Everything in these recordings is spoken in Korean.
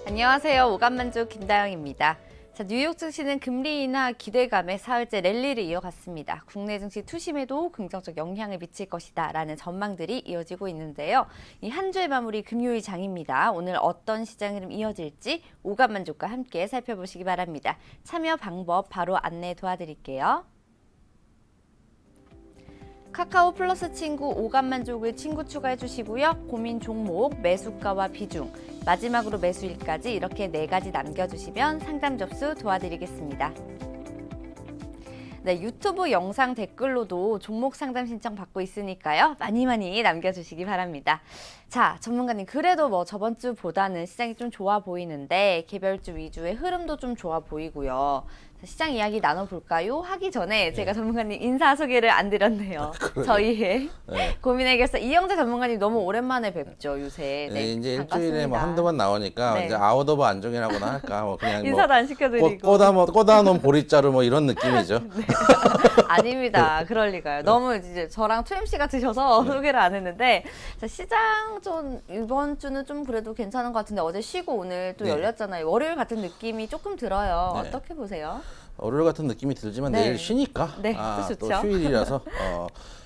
안녕하세요. 오감만족 김다영입니다. 자, 뉴욕 증시는 금리 인하 기대감에 사흘째 랠리를 이어갔습니다. 국내 증시 투심에도 긍정적 영향을 미칠 것이다 라는 전망들이 이어지고 있는데요. 이 한 주의 마무리 금요일 장입니다. 오늘 어떤 시장 흐름 이어질지 오감만족과 함께 살펴보시기 바랍니다. 참여 방법 바로 안내 도와드릴게요. 카카오 플러스 친구 오감만족을 친구 추가해 주시고요. 고민 종목, 매수가와 비중, 마지막으로 매수일까지 이렇게 4가지 남겨주시면 상담 접수 도와드리겠습니다. 네, 유튜브 영상 댓글로도 종목 상담 신청 받고 있으니까요. 많이 남겨주시기 바랍니다. 자, 전문가님 그래도 뭐 저번 주보다는 시장이 좀 좋아 보이는데 개별주 위주의 흐름도 좀 좋아 보이고요. 자, 시장 이야기 나눠볼까요? 하기 전에 제가 전문가님 인사 소개를 안 드렸네요. 저희의 고민 해결사 이영재 전문가님 너무 오랜만에 뵙죠, 요새. 네, 이제 반갑습니다. 일주일에 뭐 한두 번 나오니까 네. 이제 아웃 오브 안정이라고나 할까 뭐 그냥 인사도 안 시켜드리고. 꽂아 놓은 보릿자루 뭐 이런 느낌이죠. 네. 아닙니다. 그럴 리가요. 너무 이제 저랑 투 MC 드셔서 소개를 안 했는데 자, 시장 좀 이번 주는 좀 그래도 괜찮은 것 같은데 어제 쉬고 오늘 또 네. 열렸잖아요. 월요일 같은 느낌이 조금 들어요. 네. 어떻게 보세요? 월요일 같은 느낌이 들지만 네. 내일 쉬니까 네, 또 또 좋죠. 휴일이라서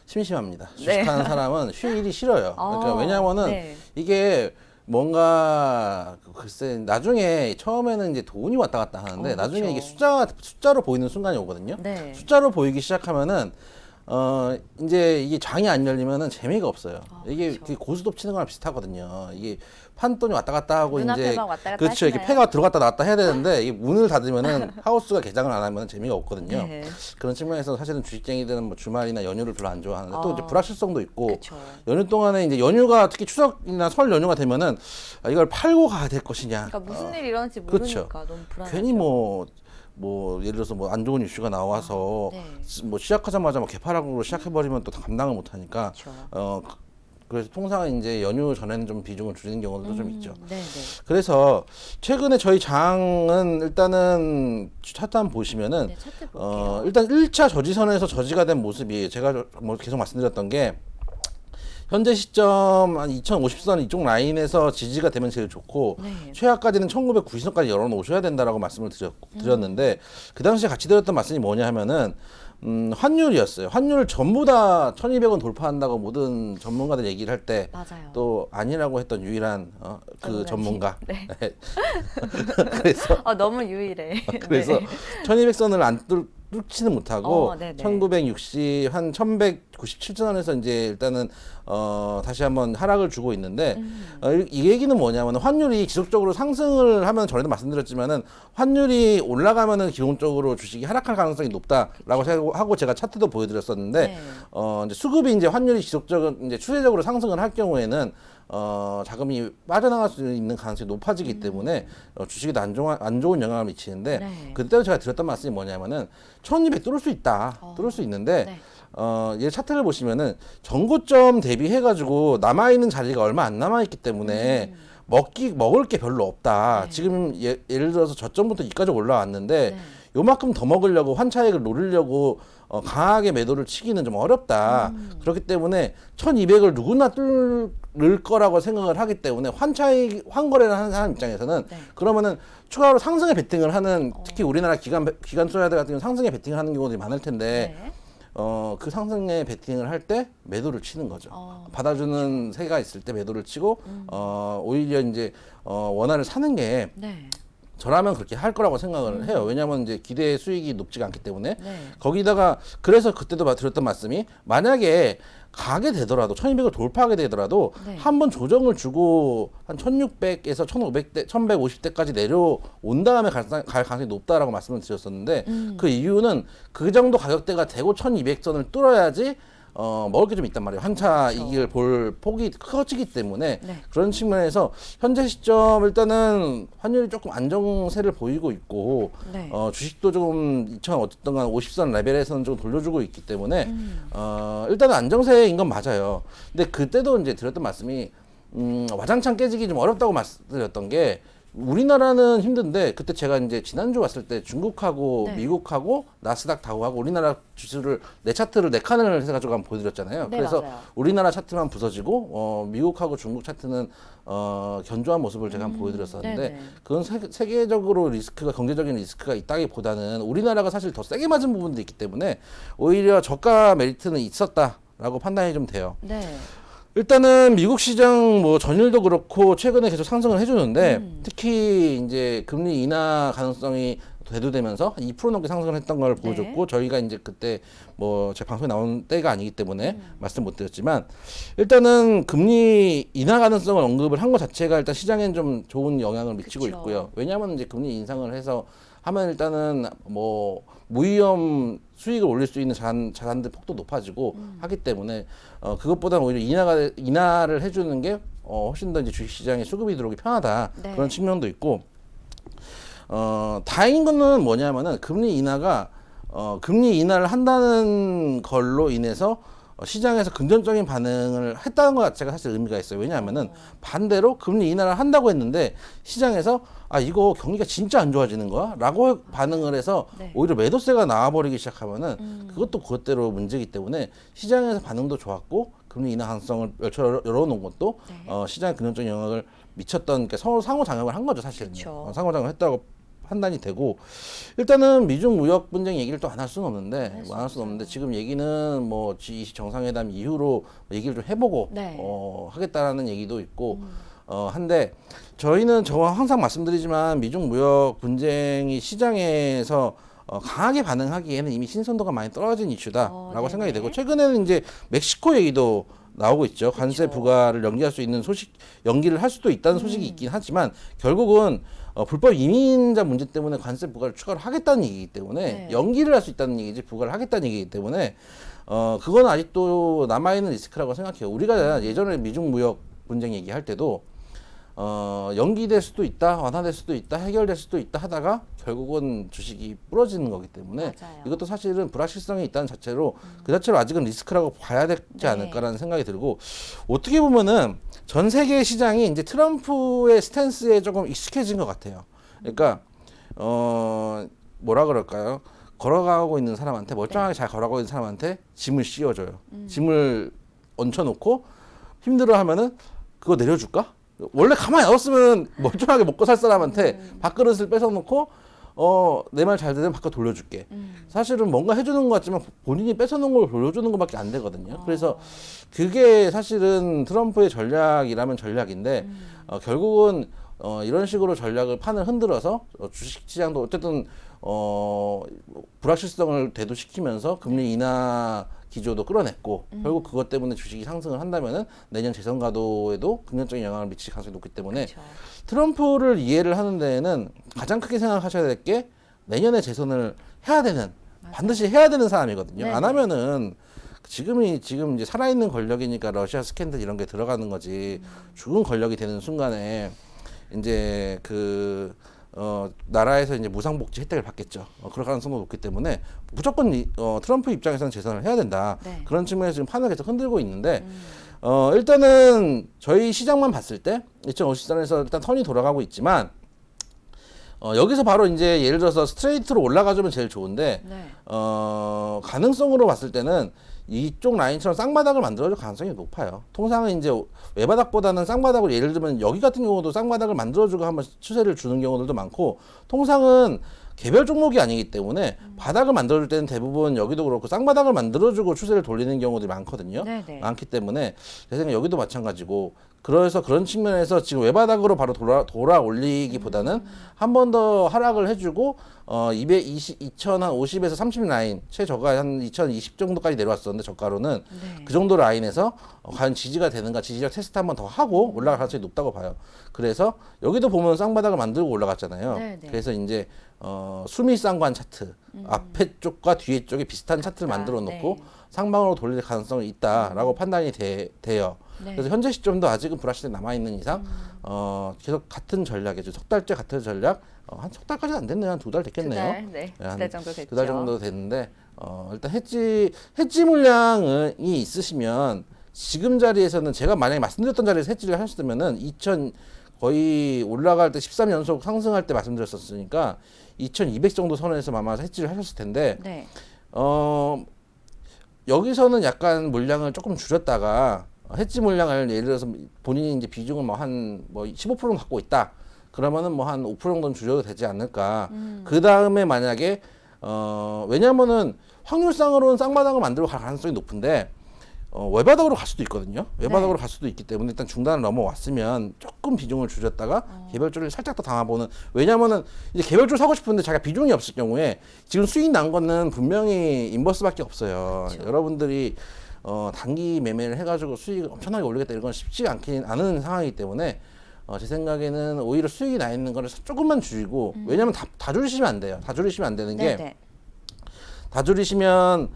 심심합니다. 네. 주식하는 사람은 휴일이 싫어요. 그러니까 왜냐하면은 네. 이게 뭔가 글쎄 나중에 처음에는 이제 돈이 왔다 갔다 하는데 나중에 그렇죠. 이게 숫자로 보이는 순간이 오거든요. 네. 숫자로 보이기 시작하면은 이제 이게 장이 안 열리면은 재미가 없어요. 이게 그렇죠. 고스톱 치는 거랑 비슷하거든요. 이게 판돈이 왔다 갔다 하고 눈앞에 이제 막 왔다 갔다 그렇죠. 이게 하시나요? 패가 들어갔다 나왔다 해야 되는데 이게 문을 닫으면은 하우스가 개장을 안 하면 재미가 없거든요. 네. 그런 측면에서 사실은 주식쟁이들은 뭐 주말이나 연휴를 별로 안 좋아하는데 또 이제 불확실성도 있고 그렇죠. 연휴 동안에 이제 연휴가 특히 추석이나 설 연휴가 되면은 이걸 팔고 가야 될 것이냐. 그러니까 무슨 일이 일어날지 그렇죠. 모르니까 너무 불안하죠. 괜히 예를 들어서 뭐 안 좋은 이슈가 나와서 네. 뭐 시작하자마자 뭐 개파락으로 시작해버리면 또 감당을 못하니까 그렇죠. 그래서 통상 이제 연휴 전에는 좀 비중을 줄이는 경우도 좀 있죠. 네네. 그래서 최근에 저희 장은 일단은 차트 한번 보시면은 네, 차트 볼게요. 일단 1차 저지선에서 저지가 된 모습이 제가 뭐 계속 말씀드렸던 게 현재 시점 한 2050선 이쪽 라인에서 지지가 되면 제일 좋고 네. 최하까지는 1990선까지 열어놓으셔야 된다라고 말씀을 드렸는데 그 당시에 같이 드렸던 말씀이 뭐냐 하면은 환율이었어요. 환율 전부 다 1200원 돌파한다고 모든 전문가들 얘기를 할 때 맞아요. 또 아니라고 했던 유일한 그 전문가. 네. 그래서 너무 유일해. 그래서 네. 1200선을 안 뚫지는 못하고 네네. 1960, 한 1197선에서 이제 일단은 다시 한번 하락을 주고 있는데 이 얘기는 뭐냐면 환율이 지속적으로 상승을 하면 전에도 말씀드렸지만은 환율이 올라가면은 기본적으로 주식이 하락할 가능성이 높다라고 생각하고 제가 차트도 보여드렸었는데 네. 이제 수급이 이제 환율이 지속적으로 이제 추세적으로 상승을 할 경우에는 자금이 빠져나갈 수 있는 가능성이 높아지기 때문에 주식에도 안 좋은 영향을 미치는데 네. 그때도 제가 드렸던 말씀이 뭐냐면은 1200 뚫을 수 있다. 뚫을 수 있는데 네. 얘 차트를 보시면은 전고점 대비해 가지고 남아 있는 자리가 얼마 안 남아 있기 때문에 먹을 게 별로 없다. 네. 지금 예를 들어서 저점부터 여기까지 올라왔는데 네. 요만큼 더 먹으려고 환차익을 노리려고 강하게 매도를 치기는 좀 어렵다. 그렇기 때문에 1200을 누구나 뚫을 거라고 생각을 하기 때문에 환거래를 하는 사람 입장에서는 네. 그러면은 추가로 상승에 베팅을 하는 특히 우리나라 기관 투자자들 같은 경우는 상승에 베팅을 하는 경우들이 많을 텐데 네. 그 상승에 베팅을 할 때 매도를 치는 거죠. 받아주는 새가 있을 때 매도를 치고 오히려 이제 원화를 사는 게 네. 저라면 그렇게 할 거라고 생각을 해요. 왜냐하면 이제 기대 수익이 높지가 않기 때문에 네. 거기다가 그래서 그때도 드렸던 말씀이 만약에 가게 되더라도 1200을 돌파하게 되더라도 네. 한번 조정을 주고 한 1600에서 1500대, 1150대까지 내려온 다음에 갈 가능성이 높다라고 말씀을 드렸었는데 그 이유는 그 정도 가격대가 되고 1200선을 뚫어야지 먹을 게 좀 있단 말이에요. 한차 이익을 볼 폭이 커지기 때문에 네. 그런 측면에서 현재 시점 일단은 환율이 조금 안정세를 보이고 있고 네. 주식도 좀 2000 어쨌든 간 50선 레벨에서는 좀 돌려주고 있기 때문에 일단은 안정세인 건 맞아요. 근데 그때도 이제 드렸던 말씀이 와장창 깨지기 좀 어렵다고 말씀드렸던 게 우리나라는 힘든데 그때 제가 이제 지난주 왔을 때 중국하고 네. 미국하고 나스닥 다우하고 우리나라 지수를 네 차트를 네 칸을 해가지고 한번 보여드렸잖아요. 네, 그래서 맞아요. 우리나라 차트만 부서지고 미국하고 중국 차트는 견조한 모습을 제가 한번 보여드렸었는데 네네. 그건 세계적으로 리스크가 경제적인 리스크가 있다기보다는 우리나라가 사실 더 세게 맞은 부분도 있기 때문에 오히려 저가 메리트는 있었다라고 판단이 좀 돼요. 네. 일단은 미국 시장 뭐 전일도 그렇고 최근에 계속 상승을 해주는데 특히 이제 금리 인하 가능성이 대두되면서 2% 넘게 상승을 했던 걸 보여줬고 저희가 이제 그때 뭐 제 방송에 나온 때가 아니기 때문에 말씀 못 드렸지만 일단은 금리 인하 가능성을 언급을 한 것 자체가 일단 시장엔 좀 좋은 영향을 미치고 그쵸. 있고요. 왜냐하면 이제 금리 인상을 해서 하면 일단은 뭐 무위험 수익을 올릴 수 있는 자산들 폭도 높아지고 하기 때문에 그것보다 오히려 인하를 해주는 게 훨씬 더 이제 주식시장에 수급이 들어오기 편하다 네. 그런 측면도 있고 다행인 거는 뭐냐면은 금리 인하를 한다는 걸로 인해서 시장에서 긍정적인 반응을 했다는 것 자체가 사실 의미가 있어요. 왜냐하면은 반대로 금리 인하를 한다고 했는데 시장에서 아 이거 경기가 진짜 안 좋아지는 거야? 라고 반응을 해서 네. 오히려 매도세가 나와버리기 시작하면은 그것도 그것대로 문제이기 때문에 시장에서 반응도 좋았고 금리 인하 가능성을 열어놓은 것도 네. 시장에 긍정적인 영향을 미쳤던 게 서로 상호작용을 한 거죠 사실은. 그쵸. 상호작용을 했다고 판단이 되고 일단은 미중 무역 분쟁 얘기를 또 안 할 수는 없는데 안 할 수는 없는데 지금 얘기는 뭐 G20 정상회담 이후로 얘기를 좀 해보고 네. 하겠다라는 얘기도 있고 한데 저희는 항상 말씀드리지만 미중 무역 분쟁이 시장에서 강하게 반응하기에는 이미 신선도가 많이 떨어진 이슈다라고 생각이 되고 최근에는 이제 멕시코 얘기도 나오고 있죠. 관세 부과를 연기할 수 있는 연기를 할 수도 있다는 소식이 있긴 하지만 결국은 불법 이민자 문제 때문에 관세 부과를 추가를 하겠다는 얘기이기 때문에 네. 연기를 할 수 있다는 얘기지 부과를 하겠다는 얘기이기 때문에 그건 아직도 남아있는 리스크라고 생각해요. 우리가 예전에 미중 무역 분쟁 얘기할 때도 연기될 수도 있다, 완화될 수도 있다, 해결될 수도 있다 하다가 결국은 주식이 부러지는 거기 때문에 맞아요. 이것도 사실은 불확실성이 있다는 자체로 그 자체로 아직은 리스크라고 봐야 되지 네. 않을까라는 생각이 들고 어떻게 보면은 전 세계 시장이 이제 트럼프의 스탠스에 조금 익숙해진 것 같아요. 그러니까 뭐라 그럴까요? 걸어가고 있는 사람한테 멀쩡하게 잘 걸어가고 있는 사람한테 짐을 씌워줘요. 짐을 얹혀놓고 힘들어하면은 그거 내려줄까? 원래 가만히 놔뒀으면 멀쩡하게 먹고 살 사람한테 밥그릇을 뺏어놓고 내 말 잘 들으면 바꿔 돌려줄게. 사실은 뭔가 해주는 것 같지만 본인이 뺏어놓은 걸 돌려주는 것밖에 안 되거든요. 그래서 그게 사실은 트럼프의 전략이라면 전략인데 결국은 이런 식으로 판을 흔들어서 주식시장도 어쨌든 불확실성을 대두시키면서 금리 인하 기조도 끌어냈고 결국 그것 때문에 주식이 상승을 한다면은 내년 재선 가도에도 긍정적인 영향을 미칠 가능성이 높기 때문에 그쵸. 트럼프를 이해를 하는 데에는 가장 크게 생각하셔야 될 게 내년에 재선을 해야 되는 반드시 해야 되는 사람이거든요. 네네. 안 하면은 지금 이제 살아있는 권력이니까 러시아 스캔들 이런 게 들어가는 거지 죽은 권력이 되는 순간에 이제 나라에서 이제 무상복지 혜택을 받겠죠. 그럴 가능성도 높기 때문에 무조건 트럼프 입장에서는 재선을 해야 된다. 네. 그런 측면에서 지금 판을 계속 흔들고 있는데 일단은 저희 시장만 봤을 때 2050선에서 일단 턴이 돌아가고 있지만 여기서 바로 이제 예를 들어서 스트레이트로 올라가주면 제일 좋은데 네. 가능성으로 봤을 때는 이쪽 라인처럼 쌍바닥을 만들어줄 가능성이 높아요. 통상은 이제 외바닥보다는 쌍바닥을 예를 들면 여기 같은 경우도 쌍바닥을 만들어주고 한번 추세를 주는 경우들도 많고 통상은 개별 종목이 아니기 때문에 바닥을 만들어줄 때는 대부분 여기도 그렇고 쌍바닥을 만들어주고 추세를 돌리는 경우들이 많거든요. 네네. 많기 때문에 제 생각에 여기도 마찬가지고 그래서 그런 측면에서 지금 외바닥으로 바로 돌아 올리기보다는 한 번 더 하락을 해주고 2050에서 30 라인 최저가 한 2020 정도까지 내려왔었는데 저가로는 네. 그 정도 라인에서 과연 지지가 되는가 지지력 테스트 한 번 더 하고 올라갈 가능성이 높다고 봐요. 그래서 여기도 보면 쌍바닥을 만들고 올라갔잖아요. 네네. 그래서 이제 수미 쌍관 차트 앞에 쪽과 뒤에 쪽에 비슷한 차트를 만들어 놓고 네. 상방으로 돌릴 가능성이 있다라고 판단이 돼요. 네. 그래서 현재 시점도 아직은 불확실성이 남아 있는 이상 계속 같은 전략이죠. 석 달째 같은 전략. 한 석 달까지는 안 됐네요. 한 두 달 됐겠네요. 네. 한 두 달 정도 됐죠. 두 달 정도 됐는데 일단 해지 물량이 있으시면 지금 자리에서는 제가 만약에 말씀드렸던 자리에서 해지를 하셨으면은 거의 올라갈 때 13연속 상승할 때 말씀드렸었으니까 2,200 정도 선에서 아마 해지를 하셨을 텐데 네. 여기서는 약간 물량을 조금 줄였다가 해지 물량을 예를 들어서 본인이 이제 비중을 뭐 한 뭐 15% 갖고 있다. 그러면은 뭐 한 5% 정도는 줄여도 되지 않을까. 그 다음에 만약에 왜냐면은 확률상으로는 쌍바닥을 만들고 갈 가능성이 높은데 외바닥으로 갈 수도 있거든요. 외바닥으로 갈 수도 있기 때문에 일단 중단을 넘어왔으면 조금 비중을 줄였다가 개별주를 살짝 더 담아보는. 왜냐면은 이제 개별주 사고 싶은데 자기가 비중이 없을 경우에 지금 수익 난 거는 분명히 인버스밖에 없어요. 그렇죠. 여러분들이 단기 매매를 해가지고 수익을 엄청나게 올리겠다 이런 건 쉽지 않은 상황이기 때문에 제 생각에는 오히려 수익이 나 있는 거를 조금만 줄이고 왜냐면 다 줄이시면 안 돼요. 다 줄이시면 안 되는 게 네네. 다 줄이시면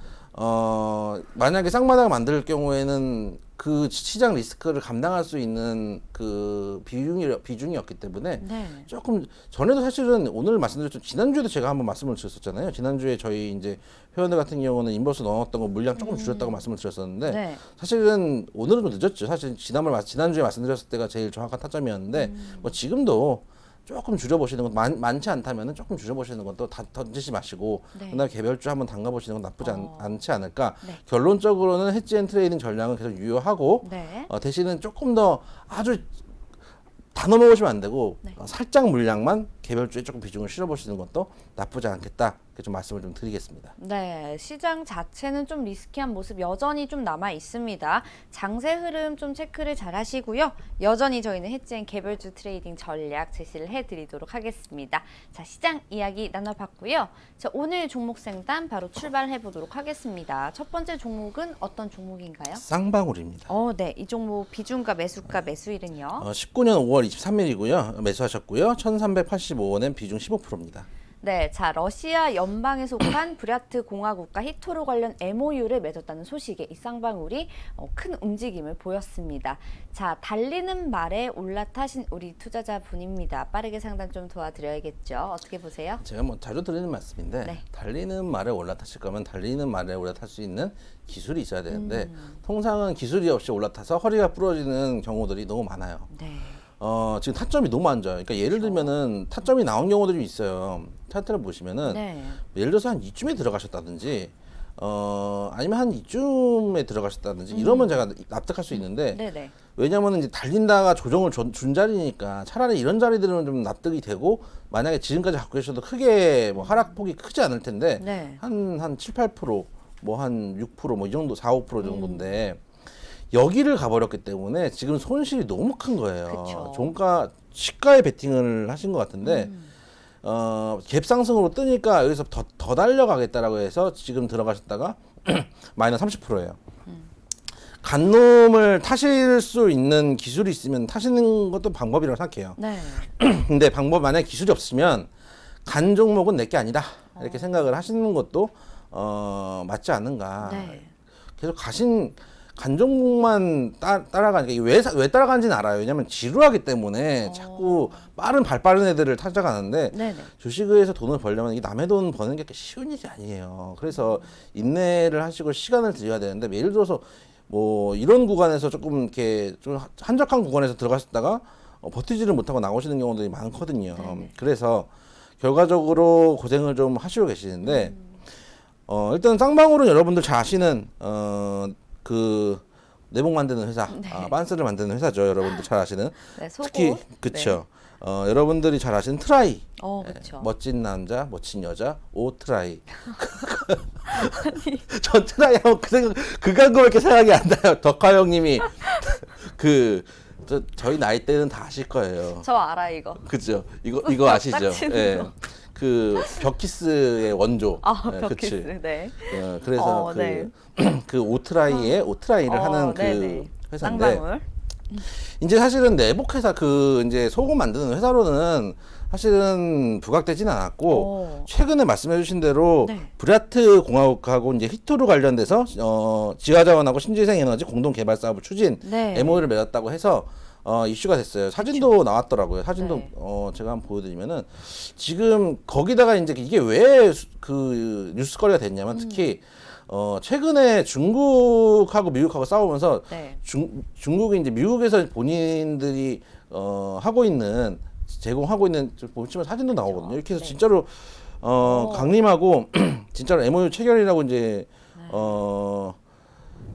만약에 쌍바닥을 만들 경우에는 그 시장 리스크를 감당할 수 있는 그 비중이었기 때문에 네. 조금 전에도 사실은 오늘 말씀드렸죠. 지난주에도 제가 한번 말씀을 드렸었잖아요. 지난주에 저희 이제 회원들 같은 경우는 인버스 넣었던 거 물량 조금 줄였다고 말씀을 드렸었는데 네. 사실은 오늘은 좀 늦었죠. 사실 지난주에 말씀드렸을 때가 제일 정확한 타점이었는데 뭐 지금도 조금 줄여보시는 건 많지 않다면 조금 줄여보시는 것도 다 던지지 마시고 네. 그다음에 개별주 한번 담가보시는 건 나쁘지 않지 않을까. 네. 결론적으로는 해지 앤 트레이딩 전략은 계속 유효하고 네. 대신은 조금 더 아주 다 넘어오시면 안 되고 네. 살짝 물량만 개별주에 조금 비중을 실어보시는 것도 나쁘지 않겠다. 이렇게 좀 말씀을 좀 드리겠습니다. 네, 시장 자체는 좀 리스키한 모습 여전히 좀 남아 있습니다. 장세 흐름 좀 체크를 잘 하시고요. 여전히 저희는 해지앤 개별주 트레이딩 전략 제시를 해드리도록 하겠습니다. 자, 시장 이야기 나눠봤고요. 자, 오늘 종목 상담 바로 출발해 보도록 하겠습니다. 첫 번째 종목은 어떤 종목인가요? 쌍방울입니다. 네, 이 종목 비중가 매수가 매수일은요? 19년 5월 23일이고요. 매수하셨고요. 1385원엔 비중 15%입니다. 네, 자 러시아 연방에 속한 브랴트 공화국과 히토르 관련 MOU를 맺었다는 소식에 이 쌍방울이 큰 움직임을 보였습니다. 자, 달리는 말에 올라타신 우리 투자자분입니다. 빠르게 상담 좀 도와드려야겠죠. 어떻게 보세요? 제가 뭐 자주 드리는 말씀인데 네. 달리는 말에 올라타실 거면 달리는 말에 올라탈 수 있는 기술이 있어야 되는데 통상은 기술이 없이 올라타서 허리가 부러지는 경우들이 너무 많아요. 네. 지금 타점이 너무 안 좋아요. 그러니까 예를 들면은 타점이 나온 경우들이 있어요. 차트를 보시면은 네. 예를 들어서 한 이쯤에 들어가셨다든지 아니면 한 이쯤에 들어가셨다든지 이러면 제가 납득할 수 있는데 네네. 왜냐면은 이제 달린다가 조정을 준 자리니까 차라리 이런 자리들은 좀 납득이 되고 만약에 지금까지 갖고 계셔도 크게 뭐 하락폭이 크지 않을 텐데 네. 한 7, 8% 뭐 한 6% 뭐 이 정도 4, 5% 정도인데 여기를 가버렸기 때문에 지금 손실이 너무 큰 거예요. 그쵸. 종가 시가에 베팅을 하신 것 같은데 갭 상승으로 뜨니까 여기서 더 달려가겠다라고 해서 지금 들어가셨다가 마이너스 30%예요. 간놈을 타실 수 있는 기술이 있으면 타시는 것도 방법이라고 생각해요. 네. 근데 만약에 기술이 없으면 간 종목은 내게 아니다 이렇게 생각을 하시는 것도 맞지 않는가. 네. 계속 간 종목만 따라가니까 이게 왜 따라가는지는 알아요. 왜냐면 지루하기 때문에 자꾸 발 빠른 애들을 찾아가는데 네네. 주식에서 돈을 벌려면 이 남의 돈 버는 게 그렇게 쉬운 일이 아니에요. 그래서 인내를 하시고 시간을 들여야 되는데 예를 들어서 뭐 이런 구간에서 조금 이렇게 좀 한적한 구간에서 들어가셨다가 버티지를 못하고 나오시는 경우들이 많거든요. 네네. 그래서 결과적으로 고생을 좀 하시고 계시는데 일단 쌍방울은 여러분들 잘 아시는 그 내복 만드는 회사, 네. 빤스를 만드는 회사죠. 여러분들 잘 아시는. 네, 속옷. 특히 그쵸. 여러분들이 잘 아시는 트라이. 그렇죠. 멋진 남자, 멋진 여자, 오트라이. 전 트라이 하면 그 광고밖에 생각이 안 나요. 덕화 형님이 저희 나이 때는 다 아실 거예요. 저 알아 이거. 그죠? 이거 아시죠? 딱 치는 예. 거. 그 벽키스의 원조. 예, 벽키스. 그치? 네. 그래서 네. 그 오트라이를 하는 그 네네. 회사인데 쌍방울. 이제 사실은 내복 회사 이제 소금 만드는 회사로는 사실은 부각되지는 않았고 최근에 말씀해주신 대로 네. 브랴트 공화국하고 이제 히토르 관련돼서 지화자원하고 신재생에너지 공동 개발 사업을 추진 네. MOU를 맺었다고 해서 이슈가 됐어요. 사진도 나왔더라고요. 사진도 네. 제가 한번 보여드리면은 지금 거기다가 이제 이게 왜 그 뉴스거리가 됐냐면 특히 최근에 중국하고 미국하고 싸우면서 네. 중국이 이제 미국에서 본인들이 하고 있는 제공하고 있는 보시면 사진도 나오거든요. 이렇게 해서 네. 진짜로 강림하고 진짜로 MOU 체결이라고 이제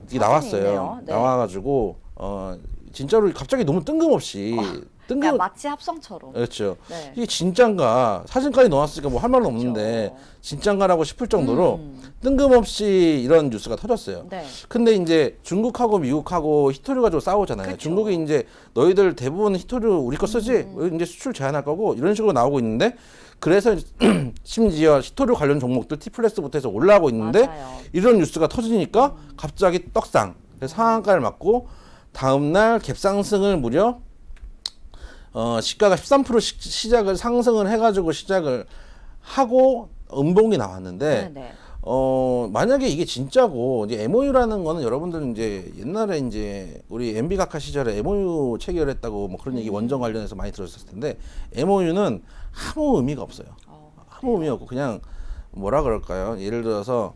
이게 나왔어요. 있네요. 네. 나와가지고 진짜로 갑자기 너무 뜬금없이 그냥 마치 합성처럼. 그렇죠. 네. 이게 진짠가 사진까지 넣었으니까 뭐 할 말은 없는데 그렇죠. 진짠가라고 싶을 정도로 뜬금없이 이런 뉴스가 터졌어요. 네. 근데 이제 중국하고 미국하고 히토류 가지고 싸우잖아요. 그쵸. 중국이 이제 너희들 대부분 히토류 우리 거 쓰지? 이제 수출 제한할 거고 이런 식으로 나오고 있는데 그래서 심지어 히토류 관련 종목들 T플렉스부터 해서 올라가고 있는데 맞아요. 이런 뉴스가 터지니까 갑자기 떡상 그래서 상한가를 맞고 다음날 갭상승을 무려 시가가 13% 시작을 상승을 해가지고 시작을 하고 음봉이 나왔는데 네네. 만약에 이게 진짜고 이제 MOU라는 거는 여러분들 이제 옛날에 이제 우리 MB 각하 시절에 MOU 체결했다고 뭐 그런 얘기 원전 관련해서 많이 들었을 텐데 MOU는 아무 의미가 없어요. 아무 의미 없고 그냥 뭐라 그럴까요? 예를 들어서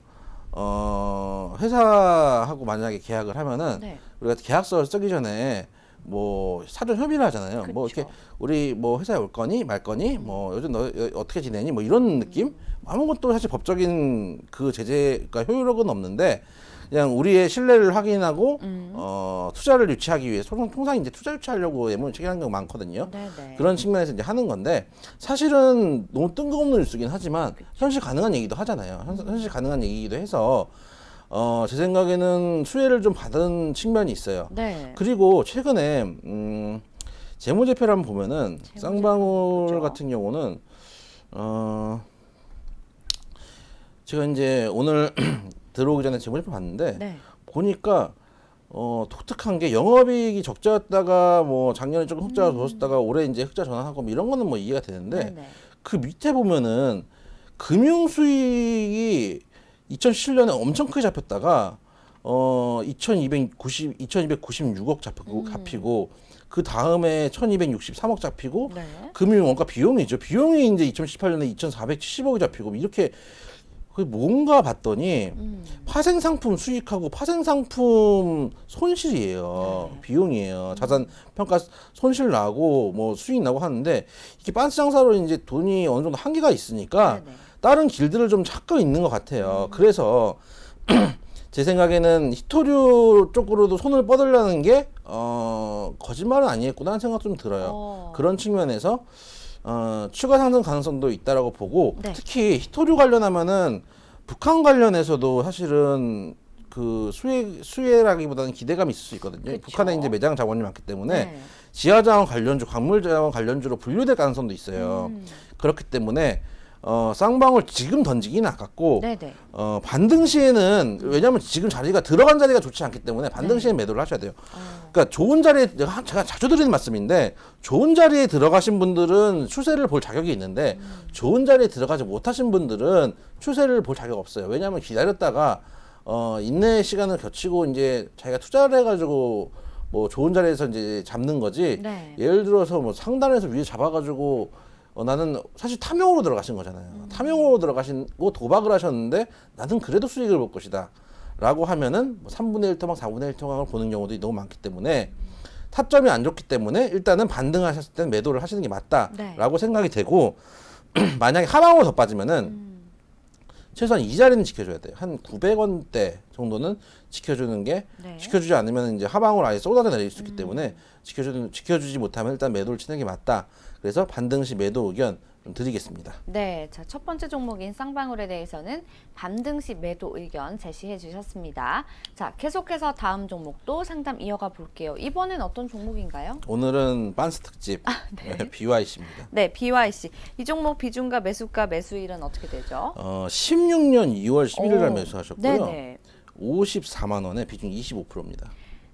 회사하고 만약에 계약을 하면은 네. 우리가 계약서를 쓰기 전에 뭐 사전 협의를 하잖아요. 뭐 그쵸. 이렇게 우리 뭐 회사에 올 거니 말 거니 뭐 요즘 너 어떻게 지내니 뭐 이런 느낌 아무것도 사실 법적인 그 제재가 효력은 없는데 그냥 우리의 신뢰를 확인하고 투자를 유치하기 위해 통상 이제 투자 유치하려고 MOU 체결하는 경우가 많거든요. 네네. 그런 측면에서 이제 하는 건데 사실은 너무 뜬금없는 뉴스긴 하지만 현실 가능한 얘기도 하잖아요. 현실 가능한 얘기이기도 해서 제 생각에는 수혜를 좀 받은 측면이 있어요. 네. 그리고 최근에 재무제표를 한번 보면은 쌍방울 보죠. 같은 경우는 제가 이제 오늘 들어오기 전에 재무제표 봤는데 네. 보니까 독특한 게 영업이익이 적자였다가 뭐 작년에 조금 흑자가 줬다가 올해 이제 흑자 전환하고 뭐 이런 거는 뭐 이해가 되는데 네네. 그 밑에 보면은 금융 수익이 2017년에 엄청 크게 잡혔다가 2296억 잡히고 그 다음에 1263억 잡히고 네. 금융 원가 비용이죠. 비용이 이제 2018년에 2470억이 잡히고 이렇게 그게 뭔가 봤더니 파생상품 수익하고 파생상품 손실이에요. 비용이에요. 자산 평가 손실 나고 뭐 수익 나고 하는데 이게 빤스 장사로 이제 돈이 어느 정도 한계가 있으니까 네네. 다른 길들을 좀 찾고 있는 것 같아요. 그래서 제 생각에는 히토류 쪽으로도 손을 뻗으려는 게 거짓말은 아니겠구나 하는 생각 좀 들어요. 그런 측면에서 추가 상승 가능성도 있다라고 보고 네. 특히 히토류 관련하면은 북한 관련해서도 사실은 그 수혜라기보다는 기대감이 있을 수 있거든요. 그쵸. 북한에 이제 매장 자원이 많기 때문에 네. 지하자원 관련주, 광물자원 관련주로 분류될 가능성도 있어요. 그렇기 때문에 쌍방울 지금 던지기는 아깝고 네네. 반등 시에는 왜냐하면 지금 자리가 들어간 자리가 좋지 않기 때문에 반등 네. 시에 매도를 하셔야 돼요. 그러니까 좋은 자리에 제가 자주 드리는 말씀인데 좋은 자리에 들어가신 분들은 추세를 볼 자격이 있는데 좋은 자리에 들어가지 못하신 분들은 추세를 볼 자격 없어요. 왜냐하면 기다렸다가 인내 시간을 거치고 이제 자기가 투자를 해가지고 뭐 좋은 자리에서 이제 잡는 거지. 네. 예를 들어서 뭐 상단에서 위에 잡아가지고 나는 사실 탐욕으로 들어가신 거잖아요. 탐욕으로 들어가시고 도박을 하셨는데 나는 그래도 수익을 볼 것이다. 라고 하면은 뭐 3분의 1 토막, 4분의 1 토막을 보는 경우도 너무 많기 때문에 타점이 안 좋기 때문에 일단은 반등하셨을 때는 매도를 하시는 게 맞다라고 네. 생각이 되고 만약에 하방으로 더 빠지면은 최소한 이 자리는 지켜줘야 돼요. 한 900원대 정도는 지켜주는 게 네. 지켜주지 않으면 이제 하방으로 아예 쏟아져 내릴 수 있기 때문에 지켜주지 못하면 일단 매도를 치는 게 맞다. 그래서 반등 시 매도 의견 좀 드리겠습니다. 네, 자, 첫 번째 종목인 쌍방울에 대해서는 반등 시 매도 의견 제시해 주셨습니다. 자, 계속해서 다음 종목도 상담 이어가 볼게요. 이번엔 어떤 종목인가요? 오늘은 빤스 특집 네. BYC입니다. 네, BYC. 이 종목 비중과 매수가 매수일은 어떻게 되죠? 16년 2월 11일 날 오, 매수하셨고요. 네네. 54만 원에 비중 25%입니다.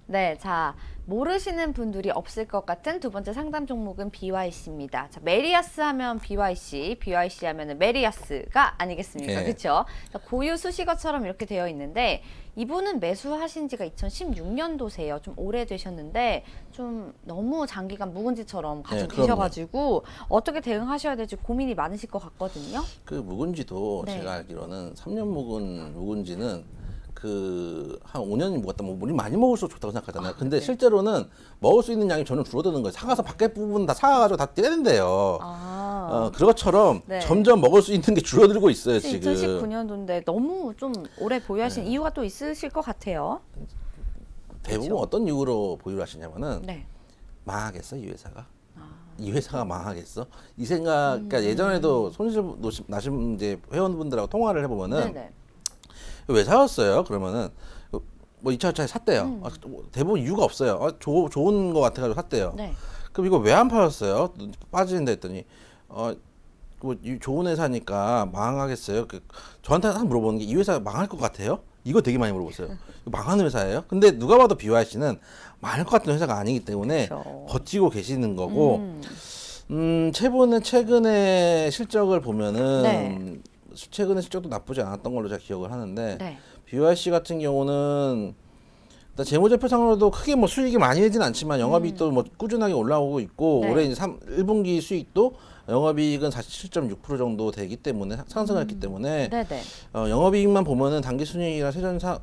네, 자, 모르시는 분들이 없을 것 같은 두 번째 상담 종목은 BYC입니다. 자, 메리아스 하면 BYC, BYC 하면은 메리아스가 아니겠습니까? 네. 그렇죠? 고유 수식어처럼 이렇게 되어 있는데 이분은 매수하신 지가 2016년도세요. 좀 오래되셨는데 좀 너무 장기간 묵은지처럼 가지고 그럼요. 계셔가지고 어떻게 대응하셔야 될지 고민이 많으실 것 같거든요. 그 묵은지도 네. 제가 알기로는 3년 묵은 묵은지는 한 5년이 먹었다 뭐 우리 많이 먹을수록 좋다고 생각하잖아요. 근데 네. 실제로는 먹을 수 있는 양이 전혀 줄어드는 거예요. 사가서 밖에 부분 다 사가지고 다 떼낸대요. 그것처럼 네. 점점 먹을 수 있는 게 줄어들고 있어요, 지금. 2019년도인데 너무 좀 오래 보유하신 이유가 또 있으실 것 같아요. 대부분 그렇죠. 어떤 이유로 보유를 하시냐면은 네. 망하겠어, 이 회사가. 이 회사가 망하겠어? 이 생각, 그러니까 예전에도 손실 나신 이제 회원분들하고 통화를 해보면은 네네. 왜 사왔어요? 그러면은 뭐 2차 차에 샀대요. 대부분 이유가 없어요. 좋은 거 같아가지고 샀대요. 네. 그럼 이거 왜 안 팔았어요? 빠지는데 했더니 뭐 좋은 회사니까 망하겠어요? 저한테 항상 물어보는 게 이 회사 망할 것 같아요? 이거 되게 많이 물어보세요. 이거 망하는 회사예요? 근데 누가 봐도 BYC는 망할 것 같은 회사가 아니기 때문에 그렇죠. 버티고 계시는 거고 최근에 실적을 보면은 네. 최근에 실적도 나쁘지 않았던 걸로 제가 기억을 하는데 네. BYC 같은 경우는 일단 재무제표상으로도 크게 뭐 수익이 많이 내진 않지만 영업이익도 뭐 꾸준하게 올라오고 있고 네. 올해 이제 1분기 수익도 영업이익은 47.6% 정도 되기 때문에 상승했기 때문에 네네. 영업이익만 보면은 당기순이익이나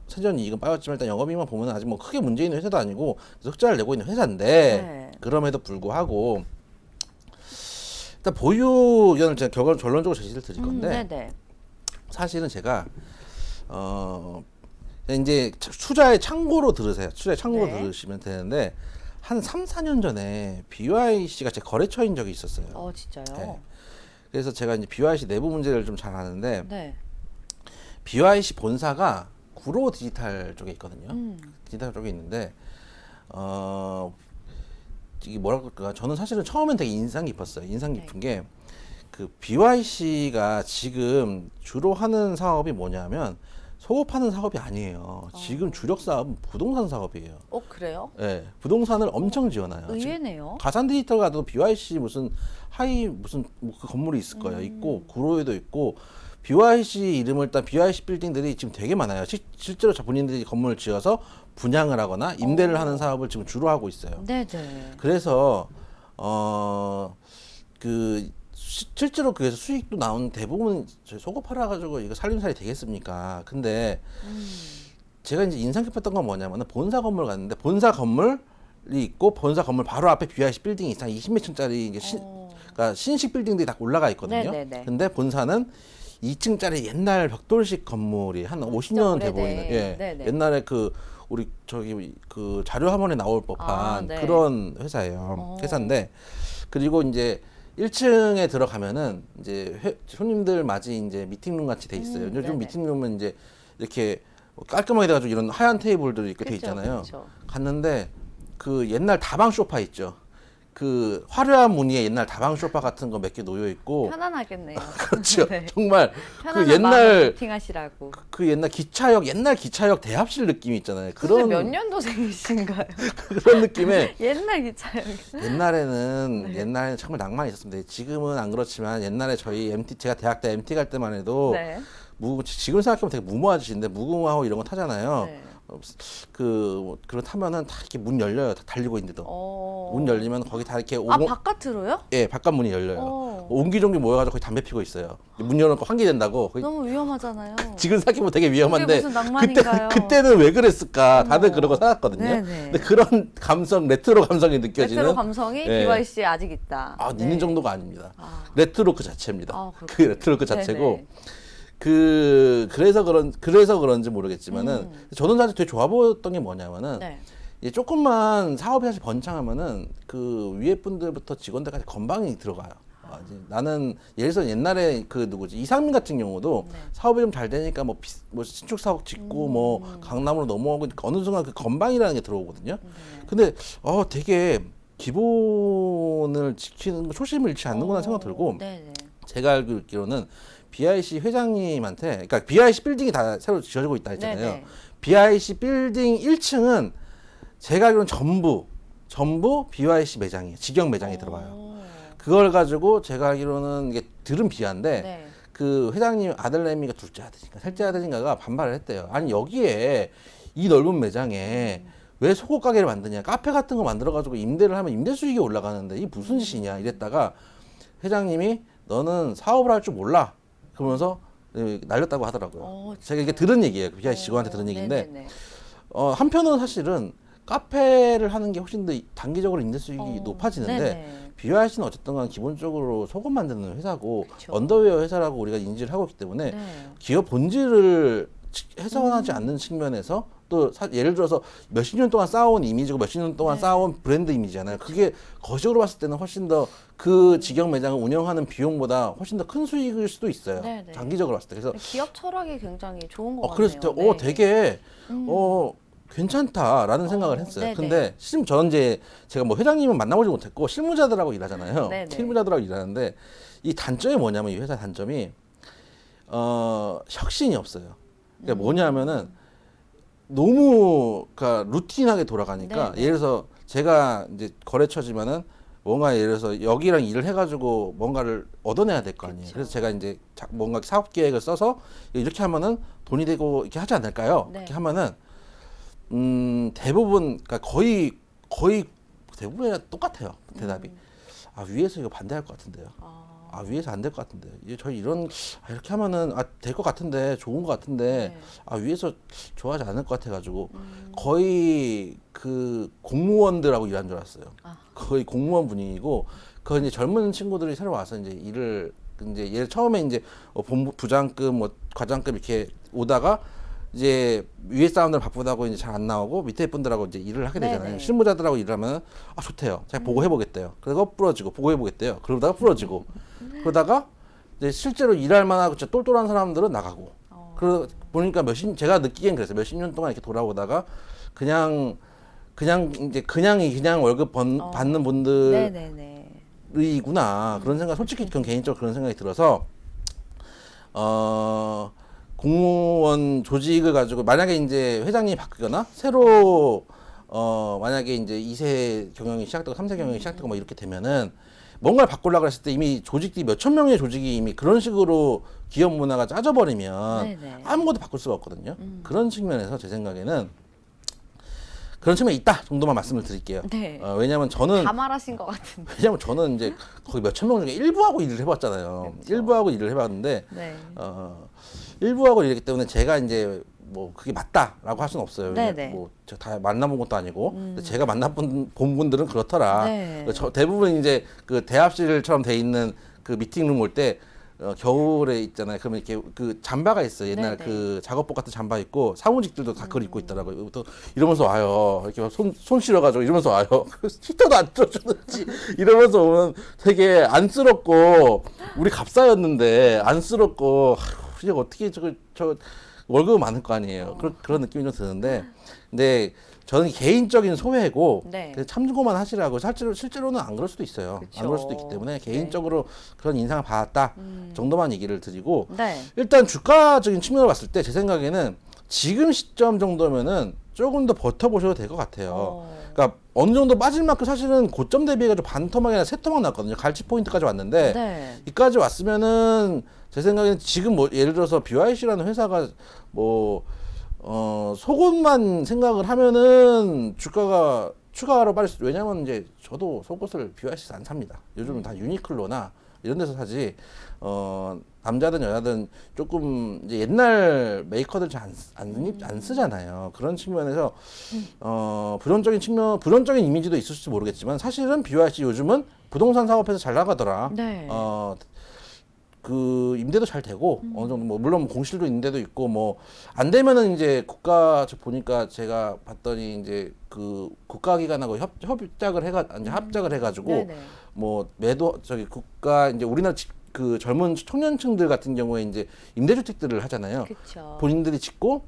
세전이익은 빠졌지만 일단 영업이익만 보면은 아직 뭐 크게 문제 있는 회사도 아니고 그래서 흑자를 내고 있는 회사인데 네. 그럼에도 불구하고 일단 보유 의견을 제가 결론적으로 제시를 드릴 건데 네네. 사실은 제가 이제 투자의 참고로 들으세요. 투자의 참고로 네. 들으시면 되는데 한 3, 4년 전에 BYC가 제 거래처인 적이 있었어요. 진짜요? 네. 그래서 제가 이제 BYC 내부 문제를 좀 잘 아는데 네. BYC 본사가 구로 디지털 쪽에 있거든요. 디지털 쪽에 있는데 이게 뭐라 그럴까? 저는 사실은 처음엔 되게 인상 깊었어요. 인상 깊은 게 그 BYC가 지금 주로 하는 사업이 뭐냐면 소급하는 사업이 아니에요. 지금 주력 사업은 부동산 사업이에요. 그래요? 예, 부동산을 엄청 지어놔요. 지금 의외네요. 가산 디지털 가도 BYC 무슨 무슨 뭐 그 건물이 있을 거예요. 있고 구로에도 있고 BYC 이름을 일단 BYC 빌딩들이 지금 되게 많아요. 실제로 본인들이 건물을 지어서 분양을 하거나 임대를 하는 사업을 지금 주로 하고 있어요. 네네. 그래서 실제로 그래서 수익도 나오는 대부분 소고 팔아가지고 이거 살림살이 되겠습니까? 근데 제가 이제 인상 깊었던 건 뭐냐면은 본사 건물 갔는데 본사 건물이 있고 본사 건물 바로 앞에 BYC 빌딩이 있어 20몇 층짜리 이게 그러니까 신식 빌딩들이 다 올라가 있거든요. 네네네. 근데 본사는 2층짜리 옛날 벽돌식 건물이 한 50년 돼 오래된. 보이는 네네. 옛날에 우리 저기 그 자료 화면에 나올 법한 네. 그런 회사예요. 회사인데 그리고 이제 1층에 들어가면은 이제 손님들 맞이 이제 미팅룸 같이 돼 있어요. 요즘 네네. 미팅룸은 이제 이렇게 깔끔하게 돼가지고 이런 하얀 테이블들이 이렇게 돼 그쵸, 있잖아요. 그쵸. 갔는데 그 옛날 다방 소파 있죠. 그 화려한 무늬의 옛날 다방 소파 같은 거 몇 개 놓여 있고 편안하겠네요. 그렇죠. 네. 정말 편안한 그 마음으로 옛날 미팅하시라고. 그 옛날 기차역 대합실 느낌이 있잖아요. 그런 그런 몇 년도생이신가요? 그런 느낌의 옛날 기차역. 옛날에는 정말 낭만이 있었습니다. 지금은 안 그렇지만 옛날에 저희 제가 대학 때 MT 갈 때만 해도 네. 지금 생각해보면 되게 무모한 짓인데 무궁화호 이런 거 타잖아요. 네. 그거 타면은 다 이렇게 문 열려요. 다 달리고 있는데도 문 열리면 거기 다 이렇게 바깥으로요? 예 바깥 문이 열려요. 옹기종기 모여가지고 거기 담배 피고 있어요. 문 열어놓고 환기된다고. 너무 위험하잖아요. 지금 생각해보면 되게 위험한데 그게 무슨 낭만인가요? 그때는 왜 그랬을까? 다들 그러고 살았거든요. 네네. 근데 그런 레트로 감성이 느껴지는 레트로 감성이 예. BYC에 아직 있다. 있는 정도가 아닙니다. 아. 레트로 그 자체입니다. 그렇군요. 그 레트로 그 자체고 네네. 그래서 그런지 모르겠지만은 저는 사실 되게 좋아 보였던 게 뭐냐면은 네. 이제 조금만 사업이 사실 번창하면은 그 위에 분들부터 직원들까지 건방이 들어가요. 이제 나는 예를 들어서 옛날에 그 누구지 이상민 같은 경우도 네. 사업이 좀 잘 되니까 뭐 신축 사업 짓고 뭐 강남으로 넘어가고 어느 순간 그 건방이라는 게 들어오거든요. 근데 되게 기본을 지키는 거 초심을 잃지 않는구나 생각 들고 네네. 제가 알고 있기로는 BIC 회장님한테 그러니까 BIC 빌딩이 다 새로 지어지고 있다 했잖아요. 네네. BIC 빌딩 1층은 제가 알기로는 전부 BIC 매장이에요. 직영 매장이 들어가요. 그걸 가지고 제가 알기로는 이게 들은 비하인데 네. 그 회장님 아들내미가 둘째 아들인가 셋째 아들인가가 반발을 했대요. 아니 여기에 이 넓은 매장에 왜 속옷 가게를 만드냐? 카페 같은 거 만들어 가지고 임대를 하면 임대 수익이 올라가는데 이 무슨 짓이냐? 이랬다가 회장님이 너는 사업을 할 줄 몰라. 그러면서 날렸다고 하더라고요. 진짜요? 제가 이게 들은 얘기예요. BIC 직원한테 들은 얘기인데 네네네. 한편으로는 사실은 카페를 하는 게 훨씬 더 단기적으로 임대 수익이 높아지는데 네네. BIC는 어쨌든 간 기본적으로 속옷 만드는 회사고 그쵸. 언더웨어 회사라고 우리가 인지를 하고 있기 때문에 네. 기업 본질을 훼손하지 않는 측면에서 또 예를 들어서 몇십 년 동안 쌓아온 이미지고 몇십 년 동안 네. 쌓아온 브랜드 이미지잖아요. 그게 거시적으로 봤을 때는 훨씬 더 그 직영 매장을 운영하는 비용보다 훨씬 더 큰 수익일 수도 있어요. 네네. 장기적으로 봤을 때. 그래서 기업 철학이 굉장히 좋은 것 같네요. 그래서 네. 되게 괜찮다라는 생각을 했어요. 네네. 근데 저는 이제 제가 뭐 회장님은 만나보지 못했고 실무자들하고 일하잖아요. 네네. 실무자들하고 일하는데 이 단점이 뭐냐면 이 회사 단점이 혁신이 없어요. 그러니까 뭐냐면은 너무 그러니까 루틴하게 돌아가니까 네네. 예를 들어서 제가 이제 거래처지만은 뭔가 예를 들어서 여기랑 일을 해가지고 뭔가를 얻어내야 될 거 아니에요. 그쵸. 그래서 제가 이제 뭔가 사업 계획을 써서 이렇게 하면은 돈이 되고 이렇게 하지 않을까요? 네. 이렇게 하면은 대부분 그러니까 거의 대부분 똑같아요. 대답이. 아 위에서 이거 반대할 것 같은데요. 아 위에서 안 될 것 같은데 저희 이렇게 하면은 될 것 같은데 좋은 것 같은데 네. 아 위에서 좋아하지 않을 것 같아가지고 거의 그 공무원들하고 일한 줄 알았어요. 거의 공무원 분위기고 그 이제 젊은 친구들이 새로 와서 이제 일을 이제 얘 처음에 이제 본부 부장급 뭐 과장급 이렇게 오다가 이제 위에 사람들 바쁘다고 이제 잘 안 나오고 밑에 분들하고 이제 일을 하게 되잖아요. 네네. 실무자들하고 일하면 좋대요. 제가 보고 해보겠대요. 그리고 부러지고 보고 해보겠대요. 그러다가 부러지고 그러다가 이제 실제로 일할 만하고 진짜 똘똘한 사람들은 나가고. 그러 보니까 제가 느끼기엔 그랬어요. 몇십 년 동안 이렇게 돌아오다가 그냥 월급 받는 네네네. 분들이구나 그런 생각. 솔직히 그건 개인적으로 그런 생각이 들어서 공무원 조직을 가지고 만약에 이제 회장님이 바뀌거나 새로 만약에 이제 2세 경영이 시작되고 3세 경영이 시작되고 뭐 이렇게 되면은 뭔가를 바꾸려고 했을 때 이미 조직들이 몇천 명의 조직이 이미 그런 식으로 기업 문화가 짜져버리면 네네. 아무것도 바꿀 수가 없거든요. 그런 측면에서 제 생각에는 그런 측면이 있다 정도만 말씀을 드릴게요. 네. 왜냐하면 저는 다 말하신 것 같은데. 왜냐면 저는 이제 거의 몇천 명 중에 일부하고 일을 해봤잖아요. 그쵸. 일부하고 일을 해봤는데 네. 일부하고 일했기 때문에 제가 이제 뭐 그게 맞다라고 할 수는 없어요. 네네. 뭐 제가 다 만나본 것도 아니고 근데 제가 만나본 본 분들은 그렇더라. 네. 대부분 이제 그 대합실처럼 돼 있는 그 미팅룸 올 때 겨울에 있잖아요. 그러면 이렇게 그 잠바가 있어요. 옛날 네네. 그 작업복 같은 잠바 있고 사무직들도 다 그걸 입고 있더라고요. 또 이러면서 와요. 이렇게 막 손 실어가지고 이러면서 와요. 히터도 안 틀어주는지 이러면서 오면 되게 안쓰럽고 우리 갑사였는데 안쓰럽고 이제 어떻게 저 월급은 많을 거 아니에요. 그런 느낌이 좀 드는데 근데 저는 개인적인 소회고 네. 그래서 참고만 하시라고 실제로는 안 그럴 수도 있어요. 그쵸. 안 그럴 수도 있기 때문에 개인적으로 그런 인상을 받았다 정도만 얘기를 드리고 네. 일단 주가적인 측면으로 봤을 때 제 생각에는 지금 시점 정도면은 조금 더 버텨보셔도 될 것 같아요. 그러니까 어느 정도 빠질 만큼 사실은 고점 대비해가지고 반토막이 아니라 세토막 났거든요. 갈치 포인트까지 왔는데 네. 이까지 왔으면은 제 생각에는 지금 뭐 예를 들어서 BYC라는 회사가 뭐 속옷만 생각을 하면은 주가가 추가로 빠질 수. 왜냐면 이제 저도 속옷을 BYC에서 안 삽니다. 요즘은 다 유니클로나 이런 데서 사지. 남자든 여자든 조금 이제 옛날 메이커들 잘 안 쓰잖아요. 그런 측면에서 부정적인 이미지도 있을지 모르겠지만 사실은 BYC 요즘은 부동산 사업에서 잘 나가더라. 네. 그 임대도 잘 되고 어느 정도 뭐 물론 공실도 임대도 있고 뭐 안 되면은 이제 저 보니까 제가 봤더니 이제 그 국가기관하고 합작을 해가지고 네네. 뭐 국가 이제 우리나라 그 젊은 청년층들 같은 경우에 이제 임대주택들을 하잖아요. 그쵸. 본인들이 짓고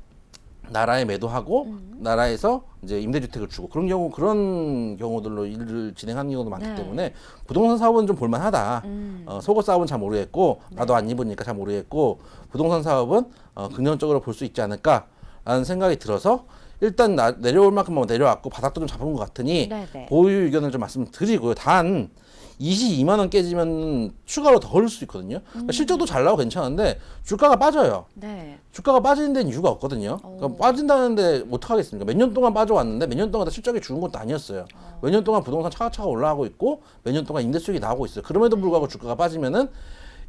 나라에 매도하고 나라에서 이제 임대주택을 주고 그런 경우들로 일을 진행하는 경우도 많기 네. 때문에 부동산 사업은 좀 볼만하다. 속옷 사업은 잘 모르겠고 나도 안 입으니까 잘 모르겠고 부동산 사업은 긍정적으로 볼 수 있지 않을까라는 생각이 들어서 일단 내려올 만큼만 내려왔고 바닥도 좀 잡은 것 같으니 네네. 보유 의견을 좀 말씀드리고요. 단 22만 원 깨지면 추가로 더 오를 수 있거든요. 그러니까 실적도 잘 나오고 괜찮은데 주가가 빠져요. 네. 주가가 빠지는 데는 이유가 없거든요. 그러니까 빠진다는데 어떡하겠습니까? 몇 년 동안 빠져왔는데 몇 년 동안 다 실적이 죽은 것도 아니었어요. 몇 년 동안 부동산 차곡차곡 올라가고 있고 몇 년 동안 임대 수익이 나오고 있어요. 그럼에도 불구하고 주가가 빠지면은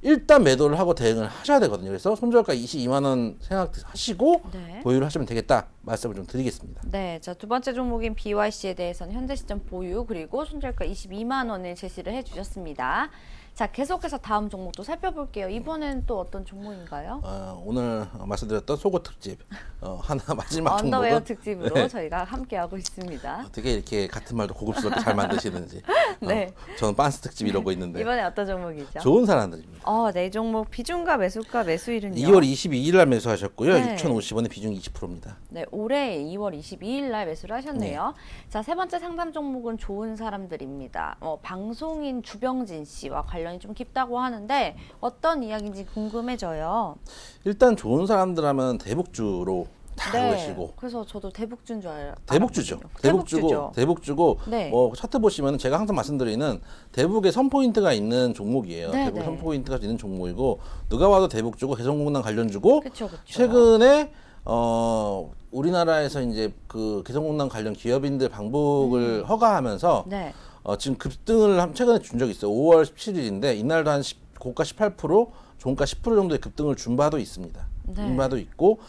일단 매도를 하고 대응을 하셔야 되거든요. 그래서 손절가 22만 원 생각하시고 네. 보유를 하시면 되겠다 말씀을 좀 드리겠습니다. 네, 자, 두 번째 종목인 BYC에 대해서는 현재 시점 보유 그리고 손절가 22만 원을 제시를 해주셨습니다. 자, 계속해서 다음 종목도 살펴볼게요. 이번엔 또 어떤 종목인가요? 오늘 말씀드렸던 속옷 특집 하나 마지막 언더웨어 종목은 특집으로 네. 저희가 함께하고 있습니다. 어떻게 이렇게 같은 말도 고급스럽게 잘 만드시는지. 네. 저는 빤스 특집 이러고 있는데 이번에 어떤 종목이죠? 좋은 사람들입니다. 네 종목 비중과 매수가 매수일은요? 2월 22일 날 매수하셨고요. 네. 6,050원에 비중이 20%입니다. 네, 올해 2월 22일 날 매수를 하셨네요. 자, 세 번째 상담 종목은 좋은 사람들입니다. 방송인 주병진 씨와 관련이 좀 깊다고 하는데 어떤 이야기인지 궁금해져요. 일단 좋은 사람들 하면 대북주로 다 알고 계시고 그래서 저도 대북주인 줄 알아요. 대북주죠. 대북주죠. 대북주고 네. 차트 보시면 제가 항상 말씀드리는 대북에 선포인트가 있는 종목이에요. 네, 대북 네. 선포인트가 있는 종목이고 누가 봐도 대북주고 개성공단 관련주고 그렇죠. 최근에 우리나라에서 이제 그 개성공단 관련 기업인들 방북을 허가하면서 네. 지금 급등을 최근에 준 적이 있어요. 5월 17일인데 이날도 한 고가 18%, 종가 10% 정도의 급등을 준 바도 있습니다. 네. 준 바도 있고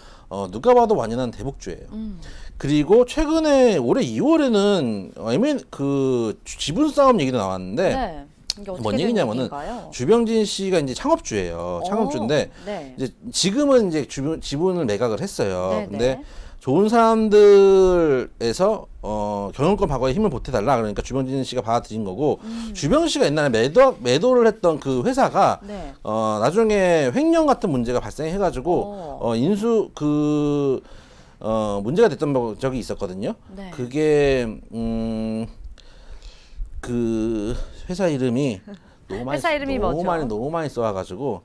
누가 봐도 완연한 대북주예요. 그리고 최근에 올해 2월에는 그 지분 싸움 얘기도 나왔는데 네. 이게 어떻게 뭔 된 얘기냐면은 얘기인가요? 주병진 씨가 이제 창업주예요. 창업주인데 네. 이제 지금은 이제 지분을 매각을 했어요. 네, 근데 네. 좋은 사람들에서 경영권 과거에 힘을 보태달라 그러니까 주병진 씨가 받아들인 거고 주병 씨가 옛날에 매도를 했던 그 회사가 네. 나중에 횡령 같은 문제가 발생해가지고 인수 문제가 됐던 적이 있었거든요. 네. 그게 그 회사 이름이 회사 이름이 뭐죠? 너무 많이 써와가지고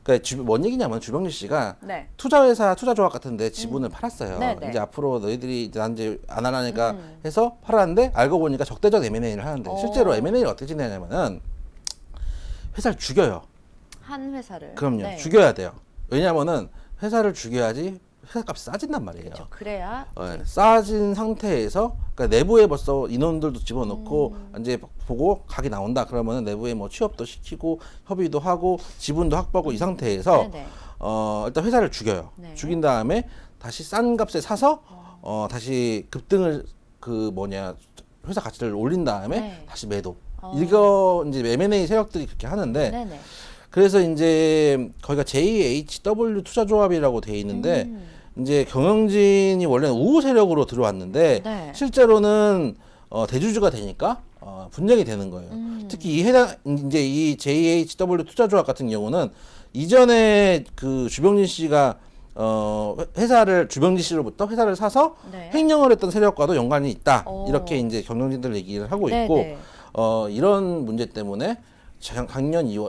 그러니까 뭔 얘기냐면 주병진 씨가 네. 투자조합 같은데 지분을 팔았어요. 네네. 이제 앞으로 너희들이 이제 난 이제 안 하라니까 해서 팔았는데 알고 보니까 적대적 M&A를 하는데 실제로 M&A를 어떻게 진행하냐면은 회사를 죽여요. 한 회사를. 그럼요. 네. 죽여야 돼요. 왜냐면은 회사를 죽여야지 회사값이 싸진단 말이에요. 그래야 싸진 상태에서 그러니까 내부에 벌써 인원들도 집어넣고 이제 보고 각이 나온다 그러면은 내부에 뭐 취업도 시키고 협의도 하고 지분도 확보하고 이 상태에서 네네. 일단 회사를 죽여요. 네. 죽인 다음에 다시 싼 값에 사서 다시 급등을 회사 가치를 올린 다음에 네. 다시 매도. 이거 이제 M&A 세력들이 그렇게 하는데 네네. 그래서 이제 거기가 JHW 투자조합이라고 돼 있는데 이제 경영진이 원래는 우호 세력으로 들어왔는데 네. 실제로는 대주주가 되니까 분쟁이 되는 거예요. 특히 이제 이 JHW 투자조합 같은 경우는 이전에 그 주병진 씨가 주병진 씨로부터 회사를 사서 네. 횡령을 했던 세력과도 연관이 있다. 오. 이렇게 이제 경영진들 얘기를 하고 네네. 있고 이런 문제 때문에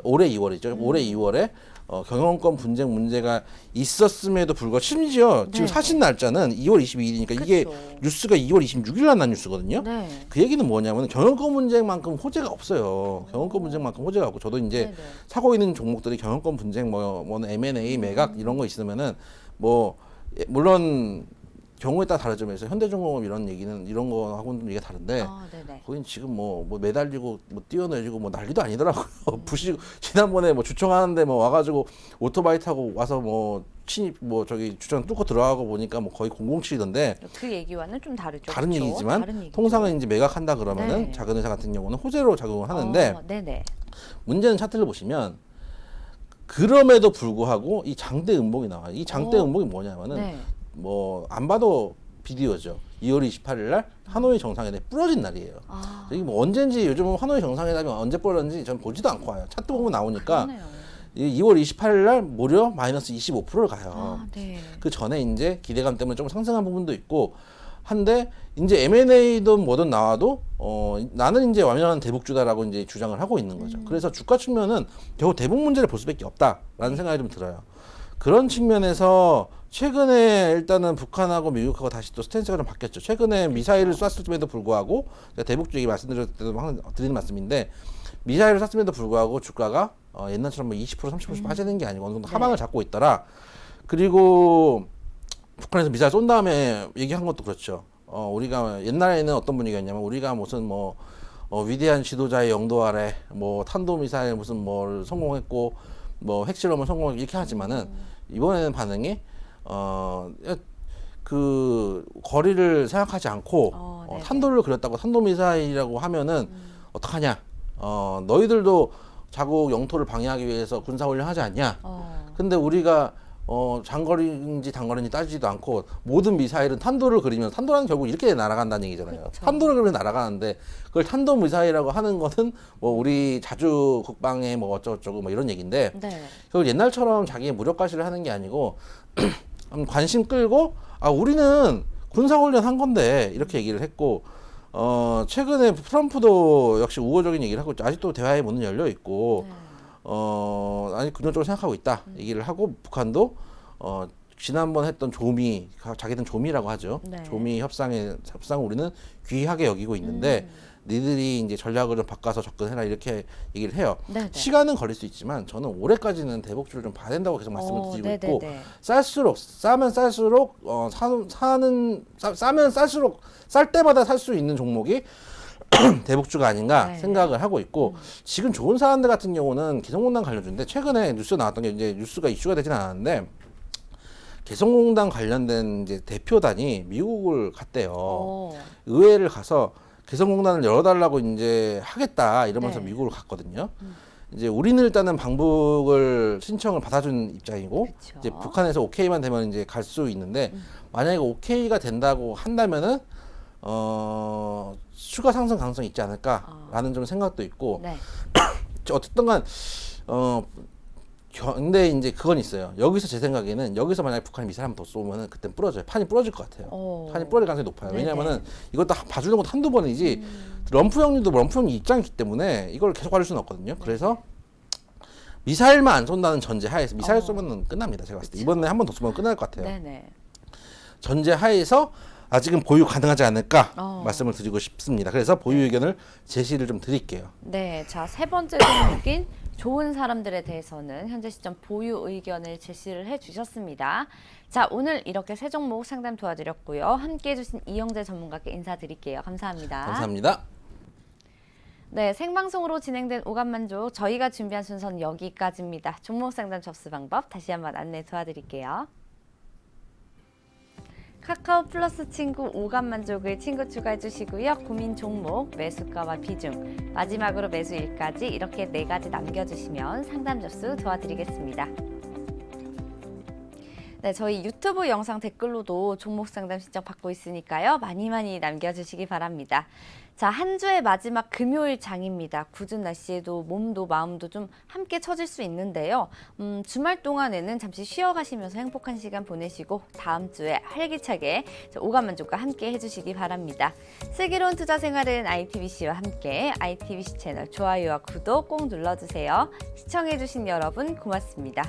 올해 2월이죠. 올해 2월에 경영권 분쟁 문제가 있었음에도 불구하고 심지어 지금 네. 사신 날짜는 2월 22일이니까 이게 그쵸. 뉴스가 2월 26일 난 뉴스거든요. 네. 그 얘기는 뭐냐면 경영권 문제만큼 호재가 없어요. 경영권 문제만큼 호재가 없고 저도 이제 네네. 사고 있는 종목들이 경영권 분쟁 뭐 M&A 매각 이런 거 있으면은 뭐 물론 경우에 따라 다르죠. 그래서 현대중공업 이런 얘기는 이런 거하고는 좀 얘기가 다른데 네네. 거긴 지금 뭐 매달리고 뭐 뛰어내리고 뭐 난리도 아니더라고요. 부시 지난번에 뭐 주청하는데 뭐 와가지고 오토바이 타고 와서 뭐 침입 주청 뚫고 들어가고 보니까 뭐 거의 007이던데 그 얘기와는 좀 다르죠. 다른 그쵸? 얘기지만 다른 얘기죠. 통상은 이제 매각한다 그러면은 네. 작은 회사 같은 경우는 호재로 작용을 하는데 네네. 문제는 차트를 보시면 그럼에도 불구하고 이 장대 음봉이 나와요. 이 장대 음봉이 뭐냐면은 네. 뭐 안 봐도 비디오죠. 2월 28일 날 하노이 정상회담이 부러진 날이에요. 이게 뭐 언제인지 요즘은 하노이 정상회담이 언제 부러졌는지 전 보지도 않고 와요. 차트 보면 나오니까 그러네요. 이 2월 28일 날 무려 마이너스 25%를 가요. 네. 그 전에 이제 기대감 때문에 좀 상승한 부분도 있고 한데 이제 M&A든 뭐든 나와도 나는 이제 완전한 대북주다라고 이제 주장을 하고 있는 거죠. 그래서 주가 측면은 겨우 대북 문제를 볼 수밖에 없다라는 생각이 좀 들어요. 그런 측면에서 최근에 일단은 북한하고 미국하고 다시 또 스탠스가 좀 바뀌었죠. 최근에 미사일을 쐈음에도 불구하고 제가 대북주 얘기 말씀드릴 때도 항상 드리는 말씀인데 미사일을 쐈음에도 불구하고 주가가 옛날처럼 뭐 20% 30% 빠지는 게 아니고 어느 정도 하방을 잡고 있더라. 그리고 북한에서 미사일 쏜 다음에 얘기한 것도 그렇죠. 우리가 옛날에는 어떤 분위기였냐면 우리가 무슨 위대한 지도자의 영도 아래 탄도 미사일 무슨 뭘 성공했고 뭐 핵실험을 성공하고 이렇게 하지만은 이번에는 반응이 그 거리를 생각하지 않고 네네. 탄도를 그렸다고 탄도미사일이라고 하면은 어떡하냐? 너희들도 자국 영토를 방해하기 위해서 군사훈련 하지 않냐? 근데 우리가 장거리인지 단거리인지 따지지도 않고 모든 미사일은 탄도를 그리면 탄도라는 결국 이렇게 날아간다는 얘기잖아요. 그쵸. 탄도를 그리면 날아가는데 그걸 탄도 미사일이라고 하는 것은 뭐 우리 자주 국방에 뭐 어쩌고저쩌고 뭐 이런 얘기인데 네. 그걸 옛날처럼 자기의 무력과시를 하는 게 아니고 관심 끌고 우리는 군사훈련 한 건데 이렇게 얘기를 했고 최근에 트럼프도 역시 우호적인 얘기를 하고 있죠. 아직도 대화의 문은 열려 있고 네. 아니 긍정적으로 생각하고 있다 얘기를 하고 북한도 지난번 했던 조미 자기들은 조미라고 하죠. 네. 조미 협상을 우리는 귀하게 여기고 있는데 니들이 이제 전략을 좀 바꿔서 접근해라 이렇게 얘기를 해요. 네네. 시간은 걸릴 수 있지만 저는 올해까지는 대복주를 좀 봐야 된다고 계속 말씀을 드리고 있고 네네네. 싸면 쌀수록 싸면 쌀수록 쌀 때마다 살 수 있는 종목이 대복주가 아닌가 네. 생각을 하고 있고 지금 좋은 사람들 같은 경우는 개성공단 관련주인데 최근에 뉴스 나왔던 게 이제 뉴스가 이슈가 되진 않았는데 개성공단 관련된 이제 대표단이 미국을 갔대요. 의회를 가서 개성공단을 열어달라고 이제 하겠다 이러면서 네. 미국을 갔거든요. 이제 우리는 일단은 방북을 신청을 받아준 입장이고 그쵸. 이제 북한에서 오케이만 되면 이제 갈 수 있는데 만약에 오케이가 된다고 한다면은 추가 상승 가능성이 있지 않을까라는 좀 생각도 있고 네. 어쨌든간 근데 이제 그건 있어요. 여기서 제 생각에는 여기서 만약에 북한이 미사일 한번 더 쏘면은 그땐 부러져요. 판이 부러질 것 같아요. 판이 부러질 가능성이 높아요. 네네. 왜냐하면은 이것도 봐주는 것도 한두 번이지 럼프 형님도 럼프 형님 입장이 있기 때문에 이걸 계속 봐줄 수는 없거든요. 그래서 미사일만 안 쏜다는 전제 하에서 미사일 쏘면은 끝납니다. 제가 봤을 때 이번에 한 번 더 쏘면 끝날 것 같아요. 네네. 전제 하에서 아직은 보유 가능하지 않을까 말씀을 드리고 싶습니다. 그래서 보유 의견을 제시를 좀 드릴게요. 네, 자, 세 번째 종목인 좋은 사람들에 대해서는 현재 시점 보유 의견을 제시를 해주셨습니다. 자, 오늘 이렇게 세 종목 상담 도와드렸고요. 함께해 주신 이영재 전문가께 인사드릴게요. 감사합니다. 감사합니다. 네, 생방송으로 진행된 오감만족 저희가 준비한 순서는 여기까지입니다. 종목 상담 접수 방법 다시 한번 안내 도와드릴게요. 카카오 플러스 친구 오감만족을 친구 추가해 주시고요. 고민 종목, 매수가와 비중, 마지막으로 매수일까지 이렇게 4가지 남겨주시면 상담 접수 도와드리겠습니다. 네, 저희 유튜브 영상 댓글로도 종목 상담 신청 받고 있으니까요. 많이 남겨주시기 바랍니다. 자, 한 주의 마지막 금요일 장입니다. 굳은 날씨에도 몸도 마음도 좀 함께 처질 수 있는데요. 주말 동안에는 잠시 쉬어가시면서 행복한 시간 보내시고 다음 주에 활기차게 오감만족과 함께 해주시기 바랍니다. 슬기로운 투자 생활은 ITBC와 함께 ITBC 채널 좋아요와 구독 꼭 눌러주세요. 시청해주신 여러분 고맙습니다.